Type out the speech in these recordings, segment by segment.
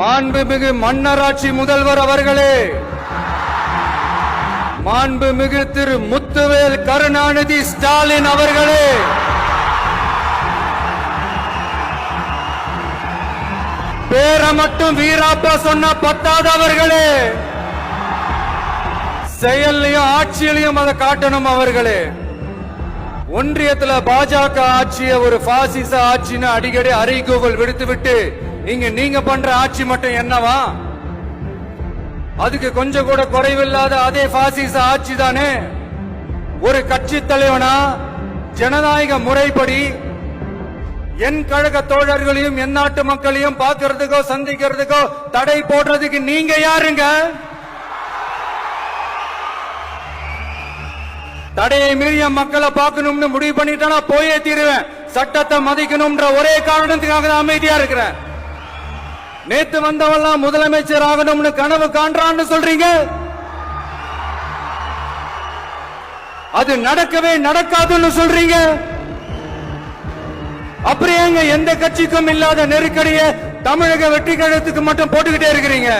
மாண்புமிகு மன்னராட்சி முதல்வர் அவர்களே, மாண்புமிகு திரு முத்துவேல் கருணாநிதி ஸ்டாலின் அவர்களே, பேர மட்டும் வீராப்பா சொன்ன பத்தாதவர்களே, செயல்லையும் ஆட்சியிலையும் அதை காட்டணும் அவர்களே. ஒன்றியத்துல பாஜக ஆட்சியை ஒரு பாசிச ஆட்சின்னு அடிக்கடி அறைகூவல் விடுத்துவிட்டு இங்க நீங்க பண்ற ஆட்சி மட்டும் என்னவா? அதுக்கு கொஞ்சம் கூட குறைவில்லாத அதே பாசிச ஆட்சி தானே. ஒரு கட்சி தலைவனா ஜனநாயக முறைப்படி என் கழக தோழர்களையும் என் நாட்டு மக்களையும் பார்க்கறதுக்கோ சந்திக்கிறதுக்கோ தடை போடுறதுக்கு நீங்க யாருங்க? தடையை மீறிய மக்களை பார்க்கணும்னு முடிவு பண்ணிட்டா போயே தீருவேன். சட்டத்தை மதிக்கணும்ன்ற ஒரே காரணத்துக்காக தான் அமைதியா இருக்கிறேன். நேத்து வந்தவெல்லாம் முதலமைச்சர் ஆகணும்னு கனவு காண்றான்னு சொல்றீங்க. அது நடக்கவே நடக்காதுன்னு சொல்றீங்க. அப்படியேங்க எந்த கட்சிக்கும் இல்லாத நெருக்கடியை தமிழக வெற்றி கழகத்துக்கு மட்டும் போட்டுக்கிட்டே இருக்கிறீங்க.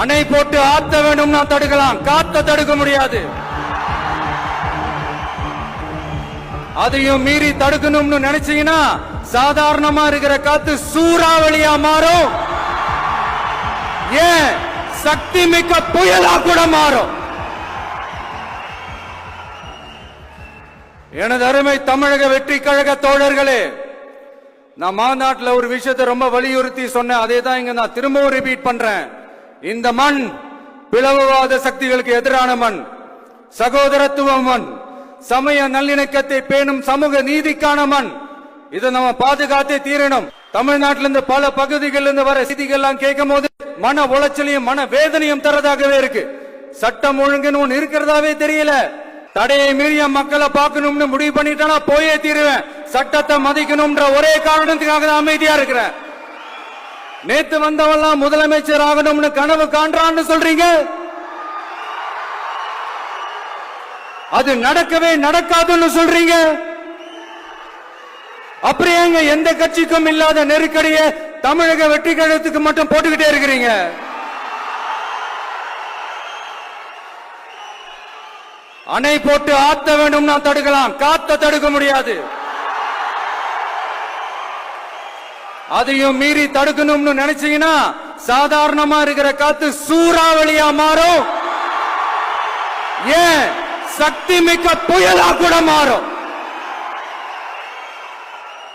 அணை போட்டு ஆத்த வேணும்னா தடுக்கலாம், காத்த தடுக்க முடியாது. அதையும் மீறி தடுக்கணும்னு நினைச்சீங்கன்னா சாதாரணமா இருக்கிற காத்து சூறாவளியா மாறும். ஏன் சக்தி மிக்க புயலா கூட மாறும். எனது அருமை தமிழக வெற்றி கழக தோழர்களே, நான் மாநாட்டில் ஒரு விஷயத்தை ரொம்ப வலியுறுத்தி சொன்னேன். அதே தான் இங்க நான் திரும்பவும் ரிப்பீட் பண்றேன். இந்த மண் பிளவுவாத சக்திகளுக்கு எதிரான மண், சகோதரத்துவ மண், சமய நல்லிணக்கத்தை பேணும் சமூக நீதிக்கான மண். இதை நம்ம பாதுகாத்தே தீரணும். தமிழ்நாட்டிலிருந்து பல பகுதிகளில் இருந்து வர செய்திகள் எல்லாம் கேட்கும் போது மன உளைச்சலையும் மன வேதனையும் தரதாகவே இருக்கு. சட்டம் ஒழுங்குன்னு ஒண்ணு இருக்கிறதாவே தெரியல. தடையை மீறிய மக்களை பார்க்கணும்னு முடிவு பண்ணிட்டா போயே தீருவேன். சட்டத்தை மதிக்கணும்ன்ற ஒரே காரணத்துக்காக தான் அமைதியா இருக்கிறேன். நேத்து வந்தவெல்லாம் முதலமைச்சர் ஆகணும்னு கனவு காண்றான்னு சொல்றீங்க. அது நடக்கவே நடக்காதுன்னு சொல்றீங்க. அப்படியேங்க எந்த கட்சிக்கும் இல்லாத நெருக்கடியை தமிழக வெற்றி கழகத்துக்கு மட்டும் போட்டுக்கிட்டே இருக்கிறீங்க. அணை போட்டு ஆத்த வேண்டும்னா தடுக்கலாம், காத்த தடுக்க முடியாது. அதையும் மீறி தடுக்கணும்னு நினைச்சீங்கன்னா சாதாரணமா இருக்கிற காத்து சூறாவளியா மாறும். ஏன் சக்தி மிக்க புயலா கூட மாறும்.